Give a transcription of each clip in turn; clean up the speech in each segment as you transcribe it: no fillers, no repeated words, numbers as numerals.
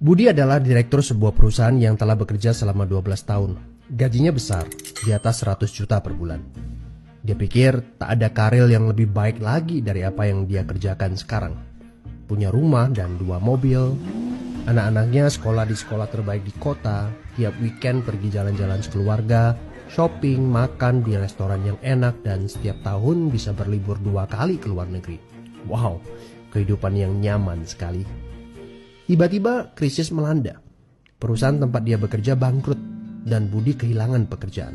Budi adalah direktur sebuah perusahaan yang telah bekerja selama 12 tahun. Gajinya besar, di atas 100 juta per bulan. Dia pikir tak ada karir yang lebih baik lagi dari apa yang dia kerjakan sekarang. Punya rumah dan 2 mobil. Anak-anaknya sekolah di sekolah terbaik di kota. Tiap weekend pergi jalan-jalan sekeluarga, shopping, makan di restoran yang enak, dan setiap tahun bisa berlibur 2 kali ke luar negeri. Wow, kehidupan yang nyaman sekali. Tiba-tiba krisis melanda. Perusahaan tempat dia bekerja bangkrut dan Budi kehilangan pekerjaan.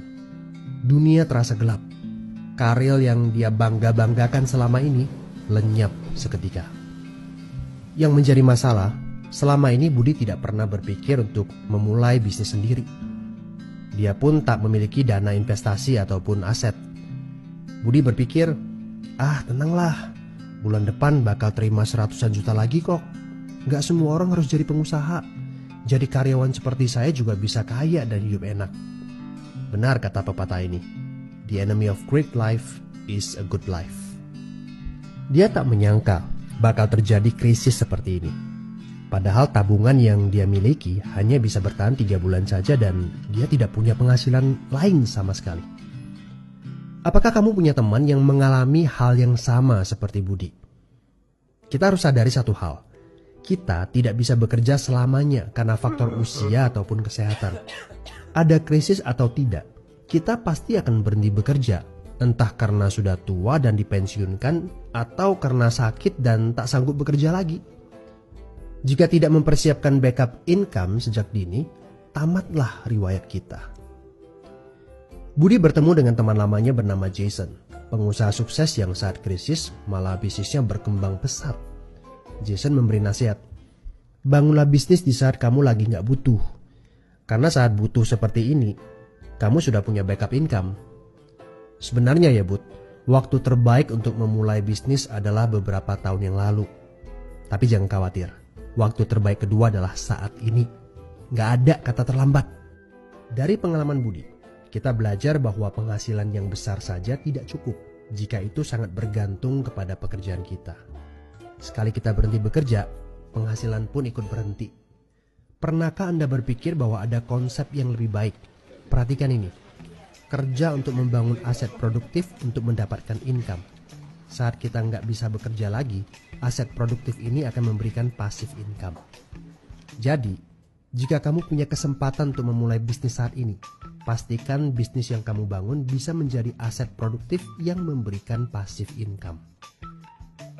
Dunia terasa gelap. Karir yang dia bangga-banggakan selama ini lenyap seketika. Yang menjadi masalah, selama ini Budi tidak pernah berpikir untuk memulai bisnis sendiri. Dia pun tak memiliki dana investasi ataupun aset. Budi berpikir, tenanglah, bulan depan bakal terima 100-an juta lagi kok. Gak semua orang harus jadi pengusaha. Jadi karyawan seperti saya juga bisa kaya dan hidup enak. Benar kata pepatah ini. The enemy of great life is a good life. Dia tak menyangka bakal terjadi krisis seperti ini. Padahal tabungan yang dia miliki hanya bisa bertahan 3 bulan saja dan dia tidak punya penghasilan lain sama sekali. Apakah kamu punya teman yang mengalami hal yang sama seperti Budi? Kita harus sadari satu hal. Kita tidak bisa bekerja selamanya karena faktor usia ataupun kesehatan. Ada krisis atau tidak, kita pasti akan berhenti bekerja. Entah karena sudah tua dan dipensiunkan atau karena sakit dan tak sanggup bekerja lagi. Jika tidak mempersiapkan backup income sejak dini, tamatlah riwayat kita. Budi bertemu dengan teman lamanya bernama Jason, pengusaha sukses yang saat krisis malah bisnisnya berkembang pesat. Jason memberi nasihat, bangunlah bisnis di saat kamu lagi gak butuh. Karena saat butuh seperti ini, kamu sudah punya backup income. Sebenarnya ya Bud, waktu terbaik untuk memulai bisnis adalah beberapa tahun yang lalu. Tapi jangan khawatir, waktu terbaik kedua adalah saat ini. Gak ada kata terlambat. Dari pengalaman Budi, kita belajar bahwa penghasilan yang besar saja tidak cukup jika itu sangat bergantung kepada pekerjaan kita. Sekali kita berhenti bekerja, penghasilan pun ikut berhenti. Pernahkah Anda berpikir bahwa ada konsep yang lebih baik? Perhatikan ini. Kerja untuk membangun aset produktif untuk mendapatkan income. Saat kita nggak bisa bekerja lagi, aset produktif ini akan memberikan passive income. Jadi, jika kamu punya kesempatan untuk memulai bisnis saat ini, pastikan bisnis yang kamu bangun bisa menjadi aset produktif yang memberikan passive income.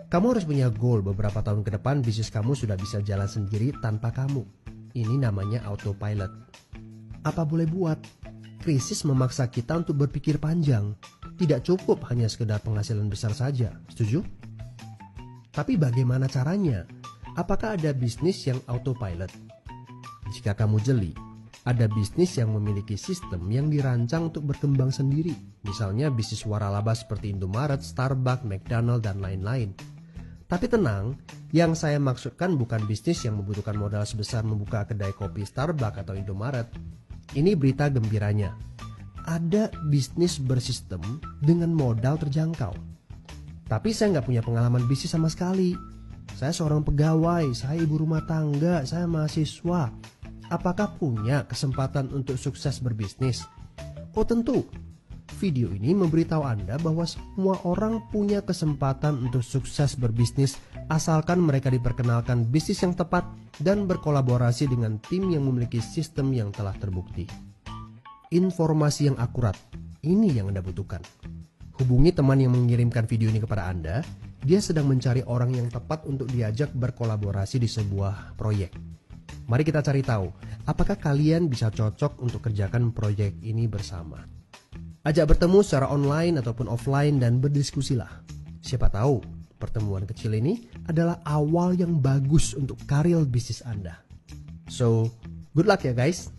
Kamu harus punya goal beberapa tahun ke depan bisnis kamu sudah bisa jalan sendiri tanpa kamu. Ini namanya autopilot. Apa boleh buat? Krisis memaksa kita untuk berpikir panjang. Tidak cukup hanya sekedar penghasilan besar saja. Setuju? Tapi bagaimana caranya? Apakah ada bisnis yang autopilot? Jika kamu jeli, ada bisnis yang memiliki sistem yang dirancang untuk berkembang sendiri. Misalnya bisnis waralaba seperti Indomaret, Starbucks, McDonald, dan lain-lain. Tapi tenang, yang saya maksudkan bukan bisnis yang membutuhkan modal sebesar membuka kedai kopi Starbucks atau Indomaret. Ini berita gembiranya. Ada bisnis bersistem dengan modal terjangkau. Tapi saya nggak punya pengalaman bisnis sama sekali. Saya seorang pegawai, saya ibu rumah tangga, saya mahasiswa. Apakah punya kesempatan untuk sukses berbisnis? Oh tentu. Video ini memberitahu Anda bahwa semua orang punya kesempatan untuk sukses berbisnis asalkan mereka diperkenalkan bisnis yang tepat dan berkolaborasi dengan tim yang memiliki sistem yang telah terbukti. Informasi yang akurat, ini yang Anda butuhkan. Hubungi teman yang mengirimkan video ini kepada Anda. Dia sedang mencari orang yang tepat untuk diajak berkolaborasi di sebuah proyek. Mari kita cari tahu, apakah kalian bisa cocok untuk kerjakan proyek ini bersama. Ajak bertemu secara online ataupun offline dan berdiskusilah. Siapa tahu pertemuan kecil ini adalah awal yang bagus untuk karir bisnis Anda. So, good luck ya guys.